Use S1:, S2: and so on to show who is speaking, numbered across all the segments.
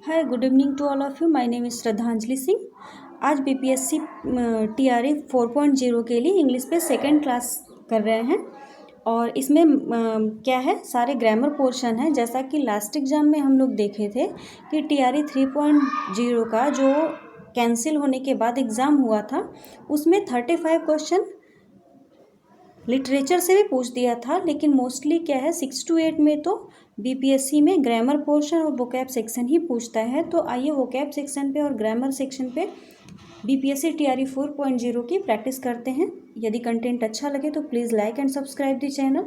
S1: Hi, good evening to all of you. My name is Shraddhanjali Singh. आज BPSC TRE 4.0 के लिए English पे second class कर रहे हैं और इसमें क्या है, सारे ग्रामर पोर्शन है। जैसा कि लास्ट एग्ज़ाम में हम लोग देखे थे कि टीआरई 3.0 का जो कैंसिल होने के बाद एग्ज़ाम हुआ था उसमें 35 क्वेश्चन लिटरेचर से भी पूछ दिया था, लेकिन मोस्टली क्या है 6 to 8 में तो बीपीएससी में ग्रामर पोर्शन और वोकैब सेक्शन ही पूछता है। तो आइए वोकैब सेक्शन पे और ग्रामर सेक्शन पे बीपीएससी टीआरई 4.0 की प्रैक्टिस करते हैं। यदि कंटेंट अच्छा लगे तो please like and subscribe the channel.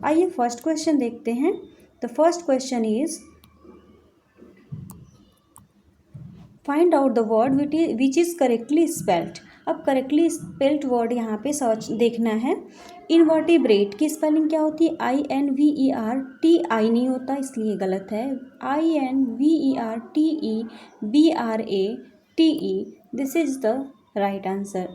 S1: आइए फर्स्ट क्वेश्चन देखते हैं। The first question is find out the word which is correctly spelled. अब करेक्टली स्पेल्ड वर्ड यहाँ पे सर्च देखना है। इनवर्टिब्रेट की स्पेलिंग क्या होती है? INVERTI नहीं होता, इसलिए गलत है। INVERTEBRATE, this is the right answer.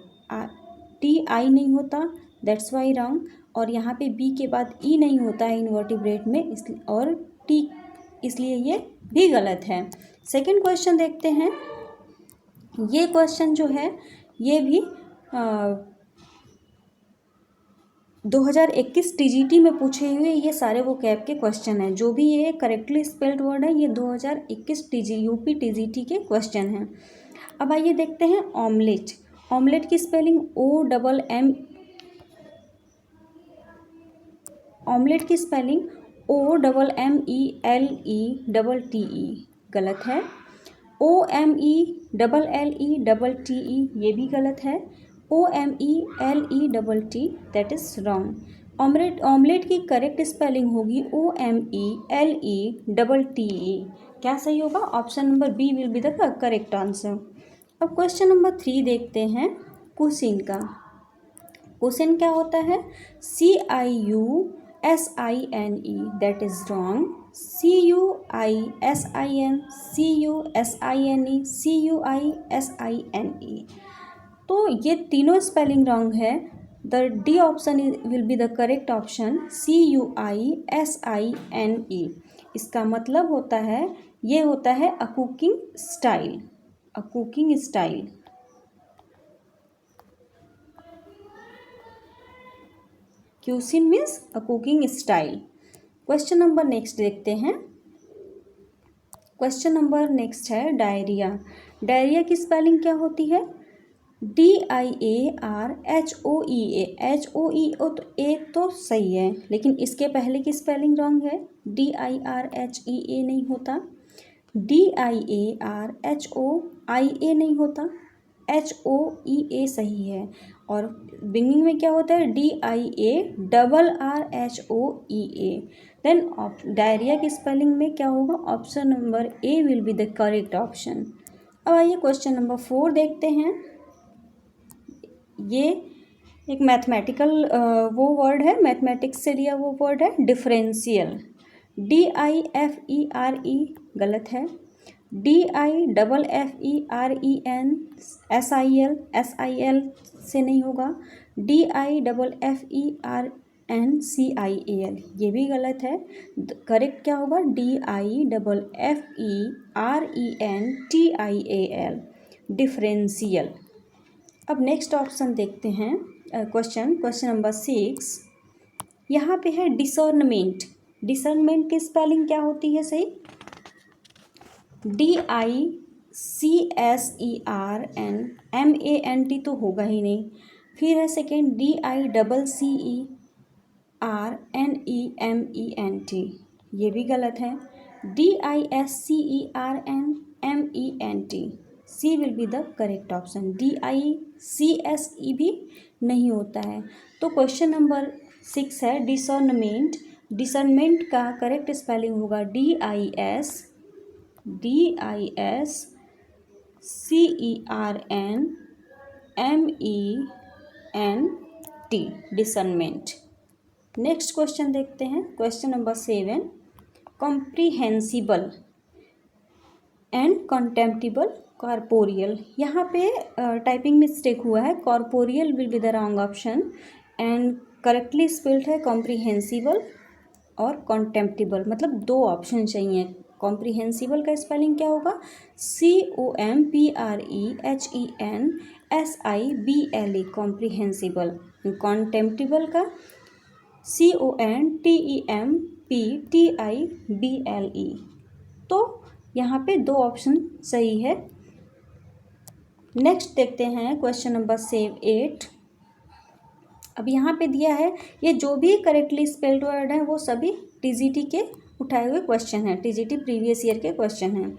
S1: TI नहीं होता, दैट्स वाई रॉन्ग। और यहाँ पे बी के बाद ई नहीं होता है इनवर्टिब्रेट में, इसलिए और टी, इसलिए ये भी गलत है। सेकंड क्वेश्चन देखते हैं। ये क्वेश्चन जो है ये भी 2021 टीजीटी में पूछे हुए ये सारे वो कैब के क्वेश्चन हैं। जो भी ये करेक्टली स्पेल्ड वर्ड है ये 2021 यूपी टीजीटी के क्वेश्चन हैं। अब आइए देखते हैं ऑमलेट। ऑमलेट की स्पेलिंग ऑमलेट की स्पेलिंग OMMELETTE गलत है। OMELLETTE ये भी गलत है। OMELETT that is wrong. Omelette की करेक्ट स्पेलिंग होगी OMELETTE। क्या सही होगा? Option number b will be the correct answer. अब क्वेश्चन नंबर 3 देखते हैं क्वेश्चन का। क्वेश्चन क्या होता है? CIUSINE that is wrong. CUISIN, CUSINE, CUISINE, तो ये तीनों स्पेलिंग रॉन्ग है। The D option will be the correct option, CUISINE। इसका मतलब होता है, ये होता है a cooking style. A cooking style. Cuisine means a cooking style. Question number next देखते हैं। क्वेश्चन नंबर नेक्स्ट है डायरिया। डायरिया की स्पेलिंग क्या होती है? DIARHOEA। HOE तो एक तो सही है, लेकिन इसके पहले की स्पेलिंग रॉन्ग है। DIRHEA नहीं होता। DIARHOIA नहीं होता। HOEA सही है। और बिगिनिंग में क्या होता है? DIARRHOEA। देन डायरिया की स्पेलिंग में क्या होगा? Option number A will be the correct option. अब आइए क्वेश्चन नंबर 4 देखते हैं। ये एक मैथमेटिकल वो वर्ड है, मैथमेटिक्स से लिया वो वर्ड है, डिफरेंशियल। DIFERE गलत है। DIFFEREN SIL से नहीं होगा। DIFFERNCIAL ये भी गलत है। करेक्ट क्या होगा? DIFFERENTIAL, differential. अब नेक्स्ट ऑप्शन देखते हैं। क्वेश्चन नंबर 6 यहाँ पे है डिसर्नमेंट। डिसर्नमेंट की स्पेलिंग क्या होती है सही? DICSERNMANT तो होगा ही नहीं। फिर है सेकेंड DICCERNEMENT, ये भी गलत है। DISCERNMENT, c will be the correct option. DICSE भी नहीं होता है। तो क्वेश्चन नंबर 6 है डिसर्नमेंट। डिसर्नमेंट का करेक्ट स्पेलिंग होगा DISCERNMENT, डिसर्नमेंट। नेक्स्ट क्वेश्चन देखते हैं। Question number 7 comprehensible and contemptible corporeal. यहाँ पे टाइपिंग मिस्टेक हुआ है। Corporeal will be the wrong option and correctly spelled है कॉम्प्रीहेंसिबल और कॉन्टेम्प्टिबल, मतलब दो ऑप्शन चाहिए। कॉम्प्रिहेंसिबल का स्पेलिंग क्या होगा? COMPREHENSIBLE comprehensible. कॉन्टेम्प्टिबल का CONTEMPTIBLE। तो यहाँ पे 2 ऑप्शन सही है। नेक्स्ट देखते हैं क्वेश्चन नंबर 8। अब यहाँ पे दिया है, ये जो भी करेक्टली स्पेल्ड वर्ड हैं वो सभी TGT के उठाए हुए क्वेश्चन हैं, TGT प्रीवियस ईयर के क्वेश्चन हैं।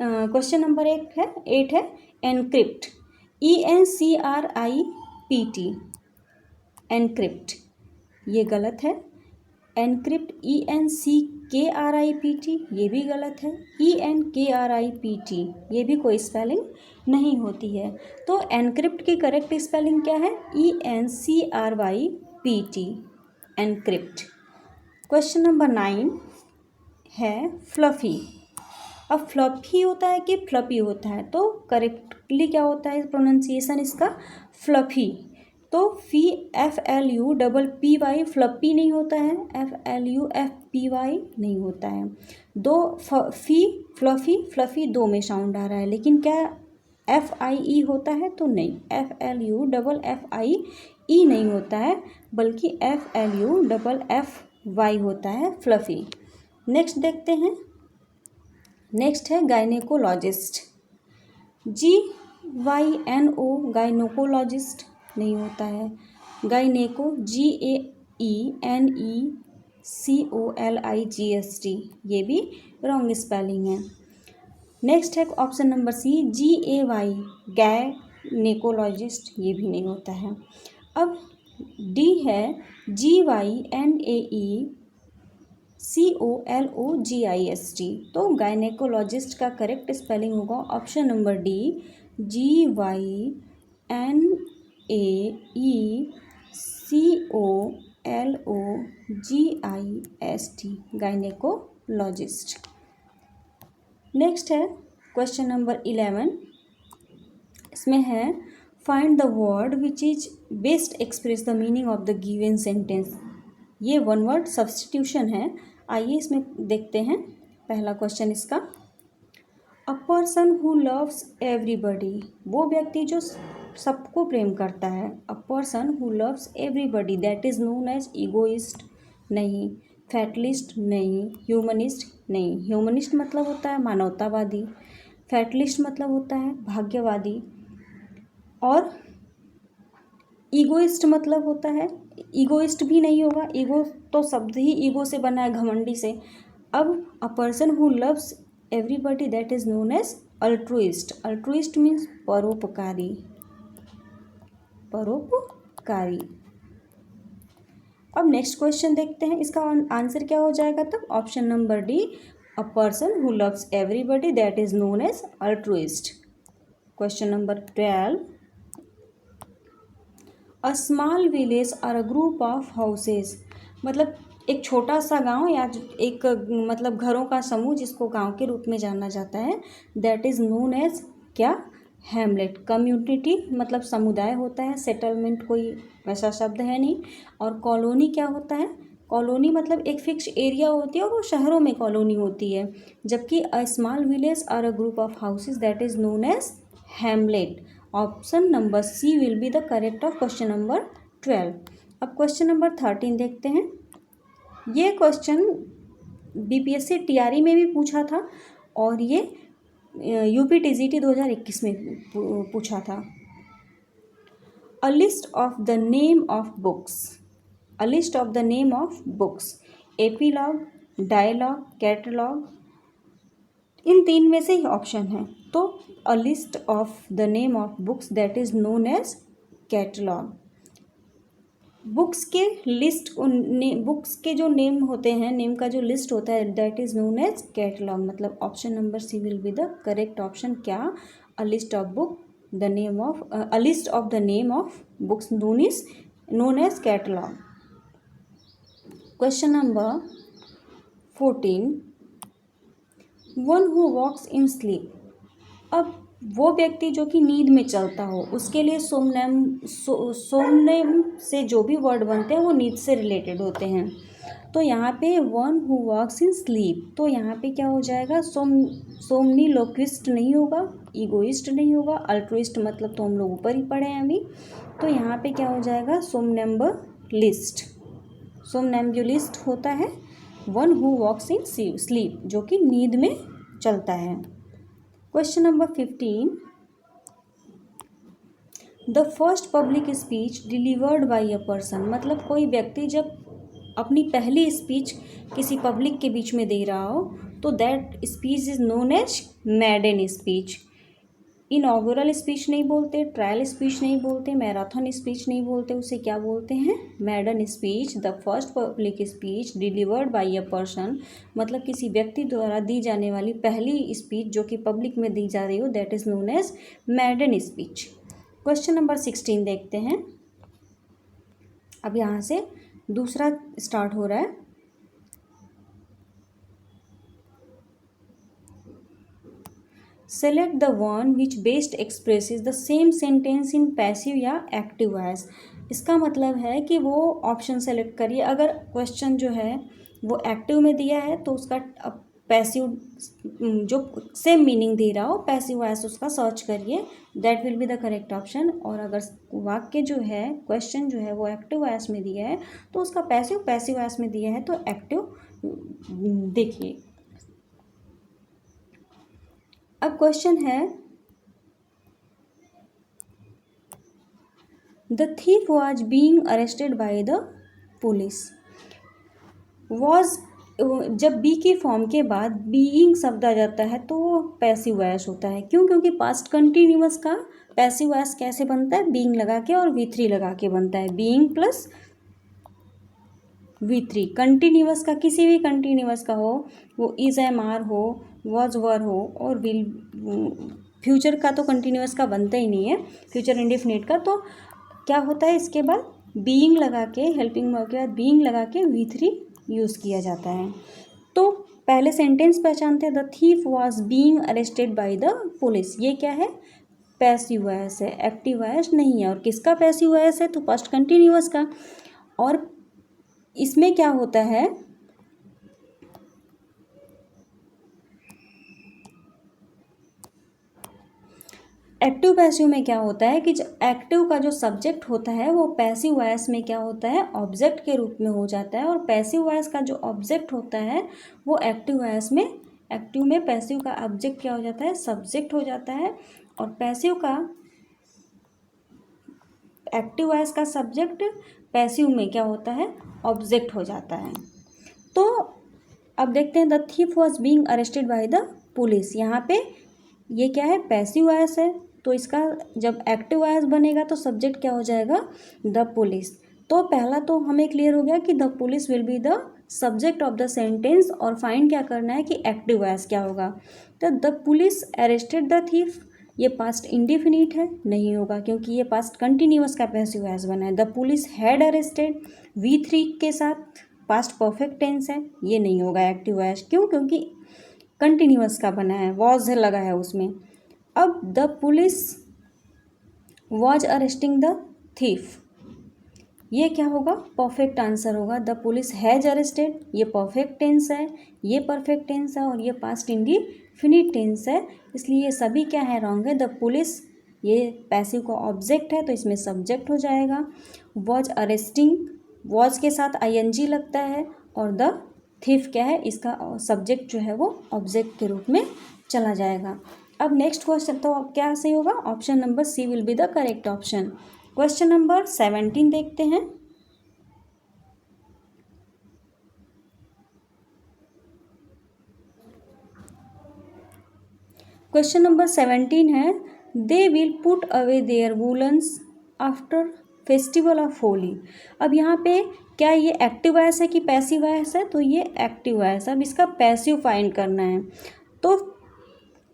S1: क्वेश्चन नंबर 8 है एनक्रिप्ट, ENCRIPT, एनक्रिप्ट, ये गलत है। एनक्रिप्ट ENCKRIPT, ये भी गलत है। ENKRIPT, ये भी कोई स्पेलिंग नहीं होती है। तो एनक्रिप्ट की करेक्ट स्पेलिंग क्या है? ENCRYPT, encrypt. क्वेश्चन नंबर 9 है फ्लफी। अब फ्लफी होता है कि फ्लपी होता है? तो करेक्टली क्या होता है प्रोनाउंसिएशन इसका? फ्लफी। तो FLUPPY फ्लपी नहीं होता है, FLUFPY नहीं होता है। दो फ्लफी फ्लफी 2 में साउंड आ रहा है, लेकिन क्या FIE होता है? तो नहीं, FLUFFIE नहीं होता है, बल्कि FLUFFY होता है, फ्लफी। नेक्स्ट देखते हैं। नेक्स्ट है गायनेकोलॉजिस्ट, GYNO, गायनोकोलॉजिस्ट नहीं होता है। गायनेको GAENECOLIGST, ये भी रॉन्ग स्पेलिंग है। नेक्स्ट है option number C, GAY, gynaecologist, ये भी नहीं होता है। अब D है GYNAECOLOGIST, तो गायनेकोलॉजिस्ट का करेक्ट स्पेलिंग होगा option number D, GYNAECOLOGIST, gynaecologist. Next है क्वेश्चन नंबर 11। इसमें है find the word which is best express the meaning of the given sentence. ये 1 वर्ड सब्स्टिट्यूशन है। आइए इसमें देखते हैं पहला क्वेश्चन इसका। A person who loves everybody, वो व्यक्ति जो सबको प्रेम करता है। A person who loves everybody that is known as egoist, नहीं। फैटलिस्ट नहीं। ह्यूमनिस्ट नहीं। ह्यूमनिस्ट मतलब होता है मानवतावादी, फैटलिस्ट मतलब होता है भाग्यवादी, और ईगोइस्ट मतलब होता है, ईगोइस्ट भी नहीं होगा। ईगो तो शब्द ही ईगो से बना है, घमंडी से। अब a person who loves everybody that is known as altruist. Altruist means परोपकारी, परोपकारी। अब नेक्स्ट क्वेश्चन देखते हैं, इसका आंसर क्या हो जाएगा तब? Option number D, a person who loves everybody that is known as altruist. Question number 12। A small village are a group of houses, मतलब एक छोटा सा गांव या एक मतलब घरों का समूह जिसको गांव के रूप में जाना जाता है, दैट इज नोन एज क्या? हैमलेट। कम्युनिटी मतलब समुदाय होता है, सेटलमेंट कोई वैसा शब्द है नहीं। और कॉलोनी क्या होता है? कॉलोनी मतलब एक फिक्स एरिया होती है और वो शहरों में कॉलोनी होती है। जबकि a small village are a group of houses that is known as hamlet. Option number C will be the correct of question number 12। अब क्वेश्चन नंबर 13 देखते हैं। ये क्वेश्चन BPSC TRE में भी पूछा था और ये UP TGT 2021 में पूछा था। A list of the name of books, a list of the name of books, epilogue, dialogue, catalogue, इन 3 में से ही ऑप्शन है। तो a list of the name of books that is known as catalogue. Books के list, books के जो name होते हैं, नेम का जो लिस्ट होता है that is known as catalogue. मतलब option number C will be the correct option. क्या? A list of book the name of a list of the name of books known as catalogue. Question number 14। One who walks in sleep, अब वो व्यक्ति जो कि नींद में चलता हो, उसके लिए सोमनेम से जो भी वर्ड बनते हैं वो नींद से रिलेटेड होते हैं। तो यहाँ पे one who walks in sleep, तो यहाँ पे क्या हो जाएगा, सोमनीलोक्विस्ट नहीं होगा, ईगोइस्ट नहीं होगा, अल्ट्रुइस्ट मतलब तो हम लोग ऊपर ही पढ़े हैं अभी। तो यहाँ पे क्या हो जाएगा, सोमनैम्बुलिस्ट। सोमनैम्बुलिस्ट होता है one who walks in sleep, जो कि नींद में चलता है। Question number 15, the first public speech delivered by a person, मतलब कोई व्यक्ति जब अपनी पहली स्पीच किसी पब्लिक के बीच में दे रहा हो तो that speech is known as maiden speech. Inaugural speech नहीं बोलते, ट्रायल स्पीच नहीं बोलते, मैराथन स्पीच नहीं बोलते, उसे क्या बोलते हैं, मैडन speech. The first public speech delivered by a person, मतलब किसी व्यक्ति द्वारा दी जाने वाली पहली स्पीच जो कि पब्लिक में दी जा रही हो, that is known as maiden speech. Question number 16 देखते हैं। अब यहाँ से दूसरा स्टार्ट हो रहा है। Select the one which best expresses the same sentence in passive या एक्टिव वॉइस। इसका मतलब है कि वो ऑप्शन सेलेक्ट करिए। अगर क्वेश्चन जो है वो एक्टिव में दिया है तो उसका पैसिव जो सेम मीनिंग दे रहा हो पैसिव वॉइस उसका सर्च करिए, that will be the correct option. और अगर वाक्य जो है, क्वेश्चन जो है वो एक्टिव वॉइस में दिया है तो उसका पैसिव वॉइस में दिया है तो एक्टिव देखिए। अब क्वेश्चन है, the thief was being arrested by the police. Was जब बी की फॉर्म के बाद बीइंग शब्द आ जाता है तो पैसिव वॉइस होता है। क्यों? क्योंकि पास्ट कंटिन्यूअस का पैसिव वॉइस कैसे बनता है, बीइंग लगा के और V3 लगा के बनता है, बीइंग प्लस V3। कंटिन्यूअस का किसी भी कंटिन्यूअस का हो, वो इज एम आर हो, वॉज वर हो और विल। फ्यूचर का तो कंटिन्यूअस का बनता ही नहीं है, फ्यूचर इंडेफिनिट का। तो क्या होता है, इसके बाद बीइंग लगा के, हेल्पिंग वर्ब के बाद बीइंग लगा के V3 यूज़ किया जाता है। तो पहले सेंटेंस पहचानते हैं, the thief was being arrested by the police. ये क्या है, पैसिव वॉइस है, एक्टिव वॉइस नहीं है। और किसका पैसिव वॉइस है, तो पास्ट कंटिन्यूअस का। और इसमें क्या होता है, एक्टिव पैसिव में क्या होता है कि जो एक्टिव का जो सब्जेक्ट होता है वो पैसिव वॉइस में क्या होता है, ऑब्जेक्ट के रूप में हो जाता है। और पैसिव वॉइस का जो ऑब्जेक्ट होता है वो एक्टिव वॉइस में, एक्टिव में पैसिव का ऑब्जेक्ट क्या हो जाता है, सब्जेक्ट हो जाता है। और पैसिव का, एक्टिव वॉइस का सब्जेक्ट पैसिव में क्या होता है, ऑब्जेक्ट हो जाता है। तो अब देखते हैं, the thief was being arrested by the police. यहाँ पे ये क्या है, पैसिव वॉइस है, तो इसका जब एक्टिव वॉइस बनेगा तो सब्जेक्ट क्या हो जाएगा, द पुलिस। तो पहला तो हमें क्लियर हो गया कि the police will be the subject of the sentence. और फाइंड क्या करना है कि एक्टिव वॉइस क्या होगा। तो the police arrested the thief, ये पास्ट इंडिफिनिट है, नहीं होगा क्योंकि ये पास्ट कंटिन्यूअस का पैसिव वॉइस बना है। The police had arrested V3 के साथ पास्ट परफेक्ट टेंस है, ये नहीं होगा एक्टिव वॉइस। क्यों? क्योंकि कंटिन्यूअस का बना है, वॉज लगा है उसमें। अब the police was arresting the thief, ये क्या होगा, परफेक्ट आंसर होगा। द पुलिस हैज अरेस्टेड, ये परफेक्ट टेंस है, ये परफेक्ट टेंस है और ये पास्ट इंडिफिनिट टेंस है, इसलिए ये सभी क्या है, रॉन्ग है। द पुलिस ये पैसिव का ऑब्जेक्ट है तो इसमें सब्जेक्ट हो जाएगा। वॉज अरेस्टिंग, वॉज के साथ ING लगता है और द थीफ क्या है, इसका सब्जेक्ट जो है वो ऑब्जेक्ट के रूप में चला जाएगा। अब नेक्स्ट क्वेश्चन, तो अब क्या सही होगा, option number C will be the correct option. Question number 17 देखते हैं। क्वेश्चन नंबर 17 है, they will put away their woolens after festival of Holi. अब यहाँ पे क्या ये एक्टिव वॉइस है कि पैसिव वॉइस है, तो ये एक्टिव वॉइस है। अब इसका पैसिव फाइंड करना है, तो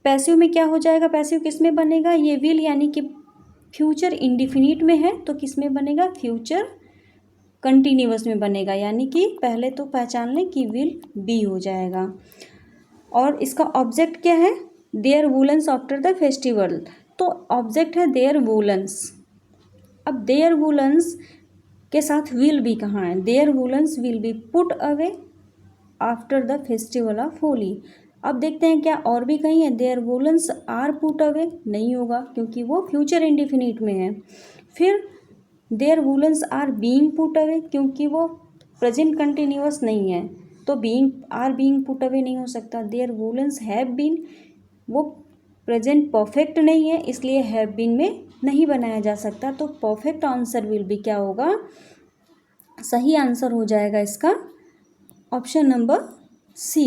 S1: पैसिव में क्या हो जाएगा, पैसिव किस में बनेगा, ये विल यानी कि फ्यूचर इंडिफिनिट में है तो किस में बनेगा, फ्यूचर कंटिन्यूअस में बनेगा। यानी कि पहले तो पहचान लें कि विल बी हो जाएगा। और इसका ऑब्जेक्ट क्या है, their woolens after the festival, तो ऑब्जेक्ट है देयर वूलन्स। अब देयर वूलन्स के साथ विल बी कहाँ है, their woolens will be put away after the festival of Holi. अब देखते हैं क्या और भी कहीं है, their woolens are put away, नहीं होगा क्योंकि वो फ्यूचर इंडिफिनिट में है। फिर their woolens are being put away, क्योंकि वो प्रेजेंट कंटिन्यूअस नहीं है तो बीइंग पुट अवे नहीं हो सकता। देयर वुलन्स हैव बीन, वो प्रेजेंट परफेक्ट नहीं है इसलिए हैव बीन में नहीं बनाया जा सकता, तो परफेक्ट आंसर विल बी क्या होगा, सही आंसर हो जाएगा इसका ऑप्शन नंबर सी।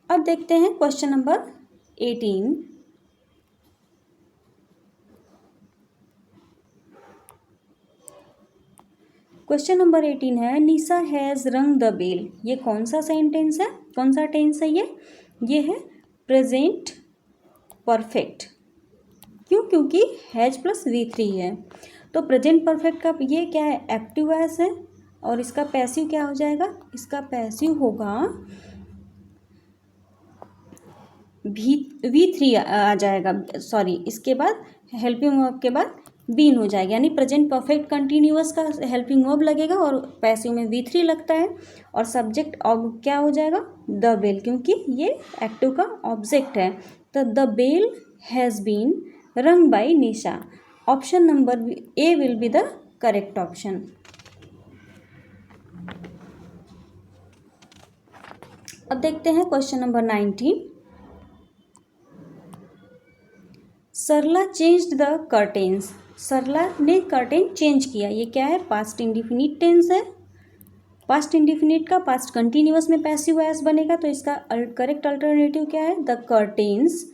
S1: अब देखते हैं क्वेश्चन नंबर 18। क्वेश्चन नंबर 18 है निशा हैज़ रंग द बेल। ये कौन सा सेंटेंस है, कौन सा टेंस है ये है प्रेजेंट परफेक्ट। क्यों, क्योंकि हैज प्लस V3 है। तो प्रेजेंट परफेक्ट का ये क्या है, एक्टिव वॉइस है और इसका पैसिव क्या हो जाएगा, इसका पैसिव होगा V3 आ जाएगा, सॉरी इसके बाद हेल्पिंग वर्ब के बाद बीन हो जाएगा, यानी प्रेजेंट परफेक्ट कंटिन्यूअस का हेल्पिंग वर्ब लगेगा और पैसिव में V3 लगता है और सब्जेक्ट अब क्या हो जाएगा द बेल, क्योंकि ये एक्टिव का ऑब्जेक्ट है। तो the bell has been rung by Nisha. Option number A will be the correct option. अब देखते हैं question number 19। Sarla changed the curtains. Sarla ने कर्टेन चेंज किया, ये क्या है, पास्ट इंडिफिनिट टेंस है। पास्ट इंडिफिनिट का पास्ट कंटिन्यूअस में पैसिव वॉइस बनेगा तो इसका करेक्ट अल्टरनेटिव क्या है, the curtains.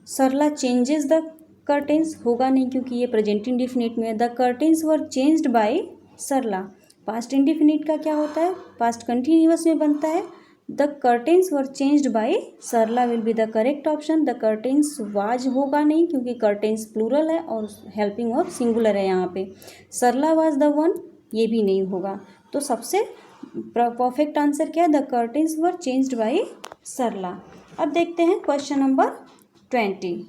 S1: Sarla changes the curtains होगा नहीं क्योंकि ये प्रेजेंट इंडिफिनिट में है। The curtains were changed by Sarla. Past indefinite का क्या होता है, पास्ट कंटिन्यूअस में बनता है। The curtains were changed by Sarla will be the correct option. The curtains was होगा नहीं क्योंकि कर्टेन्स प्लूरल है और हेल्पिंग वर्ब सिंगुलर है यहाँ पे। सरला वाज द वन, ये भी नहीं होगा। तो सबसे परफेक्ट आंसर क्या है, the curtains were changed by Sarla. अब देखते हैं क्वेश्चन नंबर 20।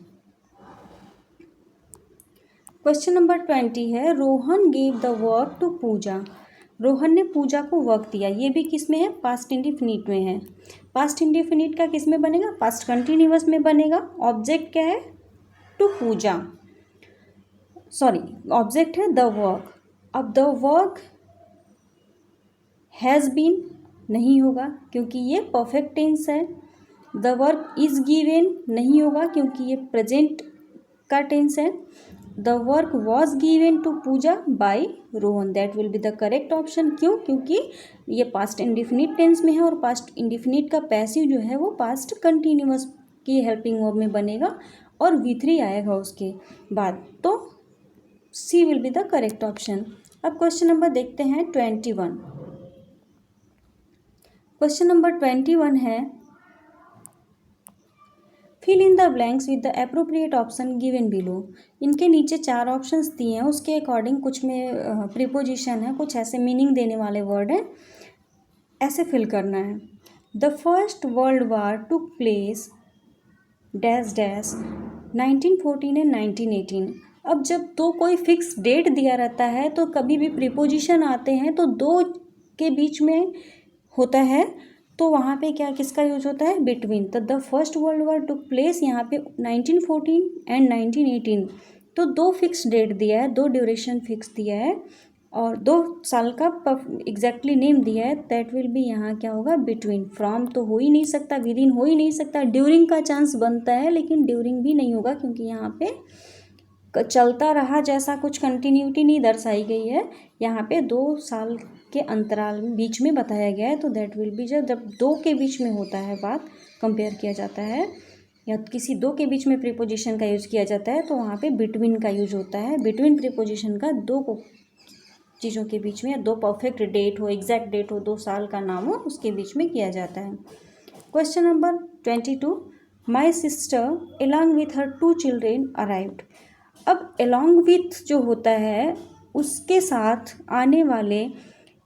S1: क्वेश्चन नंबर 20 है Rohan gave the work to Pooja. Rohan ने पूजा को वर्क दिया, ये भी किस में है, पास्ट इंडिफिनिट में है। पास्ट इंडिफिनिट का किस में बनेगा, पास्ट कंटिन्यूअस में बनेगा। ऑब्जेक्ट क्या है, टू पूजा, सॉरी ऑब्जेक्ट है द वर्क। अब द वर्क हैज़ बीन नहीं होगा क्योंकि ये परफेक्ट टेंस है। द वर्क इज गिवन नहीं होगा क्योंकि ये प्रेजेंट का टेंस है। The work was given to Pooja by Rohan, that will be the correct option. क्यों, क्योंकि ये पास्ट इंडिफिनिट टेंस में है और पास्ट इंडिफिनिट का पैसिव जो है वो पास्ट कंटिन्यूअस की हेल्पिंग वर्ब में बनेगा और V3 आएगा उसके बाद, तो C will be the correct option. अब क्वेश्चन नंबर देखते हैं 21। क्वेश्चन नंबर 21 है fill in the blanks with the appropriate option given below. इनके नीचे 4 ऑप्शंस दिए हैं, उसके अकॉर्डिंग कुछ में प्रीपोजिशन है, कुछ ऐसे मीनिंग देने वाले वर्ड हैं, ऐसे फिल करना है। The first world war took place dash dash 1914 and 1918। अब जब तो कोई फिक्स डेट दिया रहता है तो कभी भी प्रीपोजिशन आते हैं तो दो के बीच में होता है, तो वहाँ पे क्या किसका यूज होता है, बिटवीन। तो the first world war took place यहाँ पे 1914 एंड 1918, तो 2 फिक्स डेट दिया है, 2 ड्यूरेशन फिक्स दिया है और 2 साल का एग्जैक्टली नेम दिया है, दैट विल बी यहाँ क्या होगा, बिटवीन। फ्रॉम तो हो ही नहीं सकता, विद इन हो ही नहीं सकता, ड्यूरिंग का चांस बनता है लेकिन ड्यूरिंग भी नहीं होगा क्योंकि यहाँ पे चलता रहा जैसा कुछ कंटिन्यूटी नहीं दर्शाई गई है, यहाँ पे 2 साल के अंतराल बीच में बताया गया है, तो दैट विल बी जब 2 के बीच में होता है बात, कंपेयर किया जाता है या किसी 2 के बीच में प्रीपोजिशन का यूज़ किया जाता है तो वहाँ पे बिटवीन का यूज होता है। बिटवीन प्रीपोजिशन का 2 चीज़ों के बीच में, 2 परफेक्ट डेट हो, एग्जैक्ट डेट हो, 2 साल का नाम हो, उसके बीच में किया जाता है। Question number 22 my sister along with her 2 children arrived. अब एलॉन्ग विथ जो होता है उसके साथ आने वाले,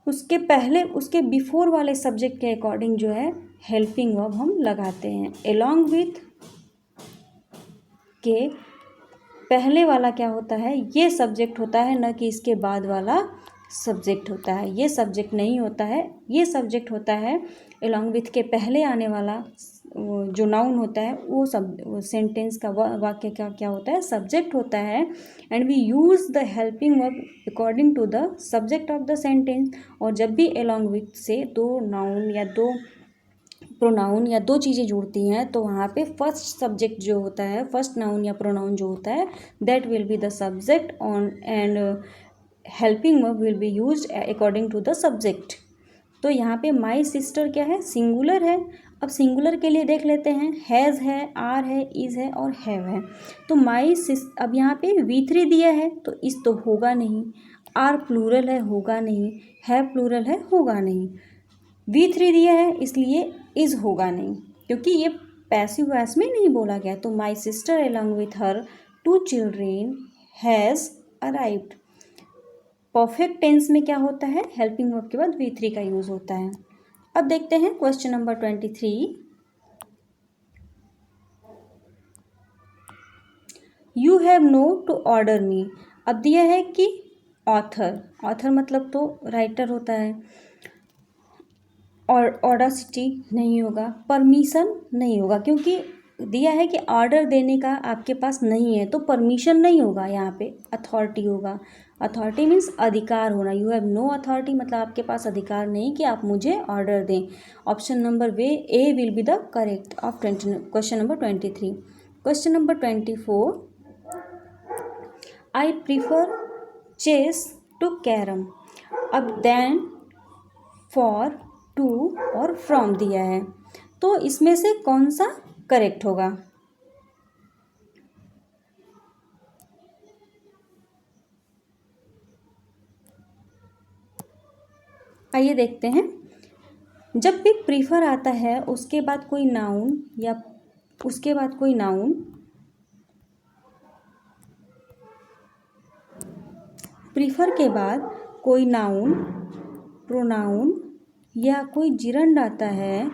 S1: उसके पहले, उसके बिफोर वाले सब्जेक्ट के अकॉर्डिंग जो है हेल्पिंग वर्ब हम लगाते हैं। एलॉन्ग विथ के पहले वाला क्या होता है, ये सब्जेक्ट होता है, न कि इसके बाद वाला सब्जेक्ट होता है, ये सब्जेक्ट नहीं होता है। ये सब्जेक्ट होता है along with के पहले आने वाला जो नाउन होता है वो सब सेंटेंस का वाक्य का क्या होता है, सब्जेक्ट होता है। And we use the helping verb according to the subject of the sentence. और जब भी along with से दो नाउन या दो प्रोनाउन या दो चीज़ें जुड़ती हैं तो वहाँ पे फर्स्ट सब्जेक्ट जो होता है, फर्स्ट नाउन या प्रोनाउन जो होता है, that will be the subject on and helping verb will be used according to the subject. तो यहाँ पे माई सिस्टर क्या है, सिंगुलर है। अब सिंगुलर के लिए देख लेते हैं, हैज़ है, आर है, इज़ है और हैव है। तो माई अब यहाँ पे V3 दिया है तो इस तो होगा नहीं, आर प्लूरल है होगा नहीं, हैव प्लूरल है होगा नहीं, V3 दिया है इसलिए इज़ होगा नहीं क्योंकि ये पैसिव वॉइस में नहीं बोला गया। तो my sister along with her 2 children has arrived. Perfect tense में क्या होता है, हेल्पिंग वर्ब के बाद V3 का यूज़ होता है। अब देखते हैं question number 23। You have no to order me. अब दिया है कि ऑथर मतलब तो राइटर होता है, और ऑडासिटी नहीं होगा, परमिशन नहीं होगा क्योंकि दिया है कि ऑर्डर देने का आपके पास नहीं है तो परमिशन नहीं होगा, यहाँ पे अथॉरिटी होगा। अथॉरिटी मीन्स अधिकार होना। यू हैव नो अथॉरिटी मतलब आपके पास अधिकार नहीं कि आप मुझे ऑर्डर दें। Option number A will be the correct of question number 23। Question number 24, I prefer chess to carrom. अब देन, फॉर, टू और फ्रॉम दिया है तो इसमें से कौन सा करेक्ट होगा। आइए देखते हैं। जब भी प्रीफर आता है उसके बाद कोई नाउन या उसके बाद कोई नाउन, प्रीफर के बाद कोई नाउन, प्रोनाउन या कोई जिरंड आता है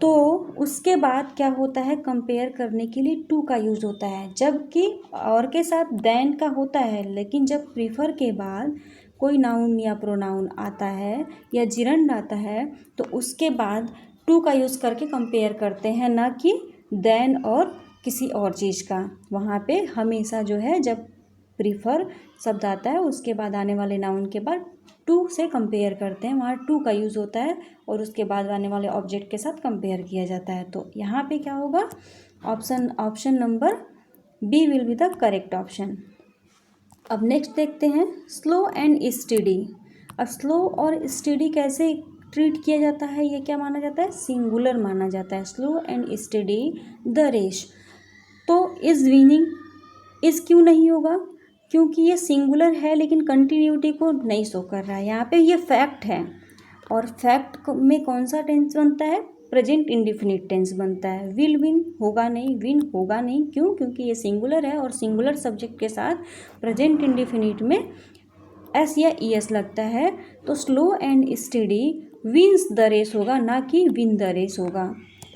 S1: तो उसके बाद क्या होता है, कंपेयर करने के लिए टू का यूज़ होता है, जबकि और के साथ देन का होता है। लेकिन जब प्रीफर के बाद कोई नाउन या प्रोनाउन आता है या जिरंड आता है तो उसके बाद टू का यूज़ करके कंपेयर करते हैं, ना कि देन और किसी और चीज़ का। वहाँ पे हमेशा जो है जब प्रीफर शब्द आता है उसके बाद आने वाले नाउन के बाद टू से कंपेयर करते हैं, वहाँ टू का यूज़ होता है और उसके बाद आने वाले ऑब्जेक्ट के साथ कंपेयर किया जाता है। तो यहाँ पे क्या होगा, option number b will be the correct option. अब नेक्स्ट देखते हैं, स्लो एंड स्टडी। अब स्लो और स्टडी कैसे ट्रीट किया जाता है, ये क्या माना जाता है, सिंगुलर माना जाता है। Slow and steady the race. तो इज़ विनिंग, इज़ क्यों नहीं होगा, क्योंकि ये सिंगुलर है लेकिन कंटिन्यूटी को नहीं शो कर रहा है। यहाँ पे ये फैक्ट है और फैक्ट में कौन सा टेंस बनता है, प्रेजेंट इंडिफिनिट टेंस बनता है। विल विन होगा नहीं, विन होगा नहीं, क्यों, क्योंकि ये सिंगुलर है और सिंगुलर सब्जेक्ट के साथ प्रेजेंट इंडिफिनिट में एस या ई एस लगता है। तो slow and steady wins the race होगा, ना कि विन द रेस होगा।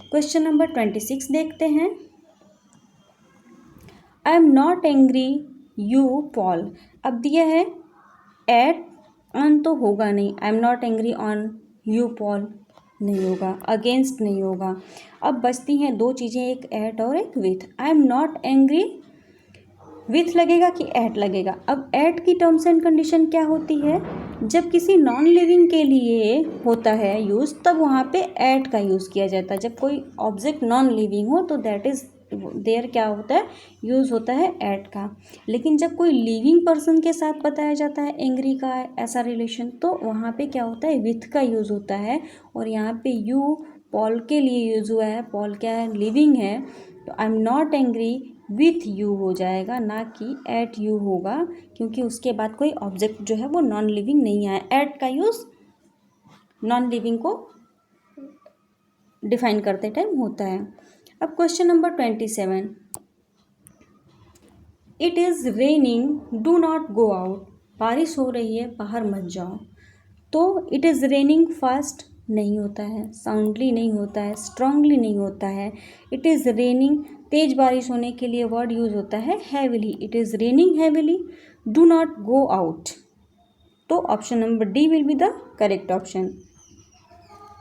S1: क्वेश्चन नंबर 26 देखते हैं। I am not angry you Paul. अब दिया है एट ऑन तो होगा नहीं, I am not angry on you Paul नहीं होगा, अगेंस्ट नहीं होगा। अब बचती हैं दो चीज़ें, एक एट और एक with. I am not angry with लगेगा कि एट लगेगा। अब एट की टर्म्स एंड कंडीशन क्या होती है, जब किसी नॉन लिविंग के लिए होता है यूज़ तब वहाँ पे एट का यूज़ किया जाता है। जब कोई ऑब्जेक्ट नॉन लिविंग हो तो दैट इज़ देयर क्या होता है, यूज़ होता है एट का। लेकिन जब कोई लिविंग पर्सन के साथ बताया जाता है एंग्री का ऐसा रिलेशन तो वहाँ पे क्या होता है, विथ का यूज़ होता है। और यहाँ पे यू पॉल के लिए यूज़ हुआ है, पॉल क्या है, लिविंग है, तो आई am not angry with you हो जाएगा, ना कि एट यू होगा, क्योंकि उसके बाद कोई ऑब्जेक्ट जो है वो नॉन लिविंग नहीं आया। एट का यूज़ नॉन लिविंग को डिफाइन करते टाइम होता है। अब question number 27, it is raining do not go out. बारिश हो रही है बाहर मत जाओ। तो इट इज़ रेनिंग फास्ट नहीं होता है, साउंडली नहीं होता है, स्ट्रांगली नहीं होता है। इट इज़ रेनिंग तेज बारिश होने के लिए वर्ड यूज़ होता है heavily. It is raining heavily, do not go out. तो option number D will be the correct option.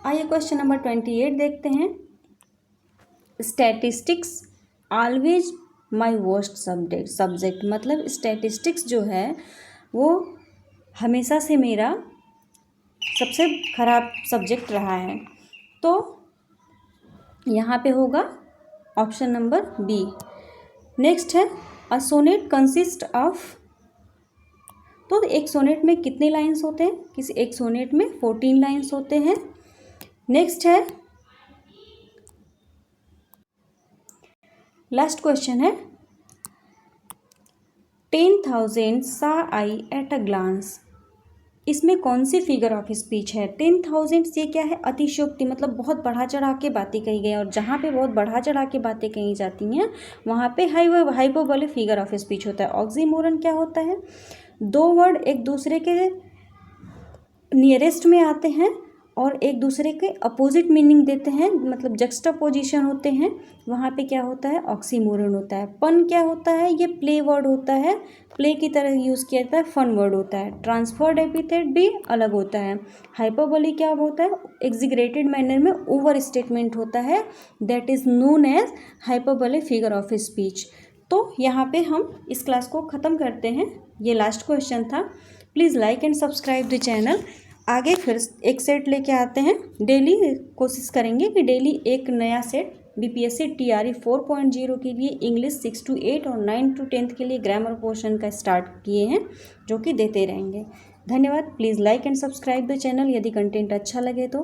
S1: आइए क्वेश्चन नंबर 28 देखते हैं। Statistics always my worst subject, मतलब स्टैटिस्टिक्स जो है वो हमेशा से मेरा सबसे खराब सब्जेक्ट रहा है। तो यहाँ पे होगा ऑप्शन नंबर बी। नेक्स्ट है अ सोनेट कंसिस्ट ऑफ, तो एक सोनेट में कितने लाइंस होते हैं? किसी एक सोनेट में 14 लाइंस होते हैं। नेक्स्ट है लास्ट क्वेश्चन है 10,000 सा आई एट अ ग्लांस, इसमें कौन सी फिगर ऑफ स्पीच है? 10,000 ये क्या है? अतिशयोक्ति, मतलब बहुत बढ़ा चढ़ा के बातें कही गई, और जहाँ पे बहुत बढ़ा चढ़ा के बातें कही जाती हैं वहाँ पे हाइपरबोलिक फिगर ऑफ स्पीच होता है। ऑक्सीमोरन क्या होता है? दो वर्ड एक दूसरे के नियरेस्ट में आते हैं और एक दूसरे के अपोजिट मीनिंग देते हैं, मतलब जक्स्टापोजिशन होते हैं, वहाँ पे क्या होता है? ऑक्सीमोरन होता है। पन क्या होता है? ये प्ले वर्ड होता है, प्ले की तरह यूज़ किया जाता है, फन वर्ड होता है। ट्रांसफर्ड एपिथेट भी अलग होता है। हाइपरबोली क्या होता है? एग्जीग्रेटेड मैनर में ओवर स्टेटमेंट होता है, that is known as hyperbolic figure of speech. तो यहाँ पे हम इस क्लास को ख़त्म करते हैं। ये लास्ट क्वेश्चन था। Please like and subscribe the channel. आगे फिर एक सेट लेके आते हैं। डेली कोशिश करेंगे कि डेली एक नया सेट बीपीएससी टीआरई 4.0 के लिए इंग्लिश 6 to 8 और 9 to 10 के लिए ग्रामर पोर्शन का स्टार्ट किए हैं, जो कि देते रहेंगे। धन्यवाद। Please like and subscribe the channel. यदि कंटेंट अच्छा लगे तो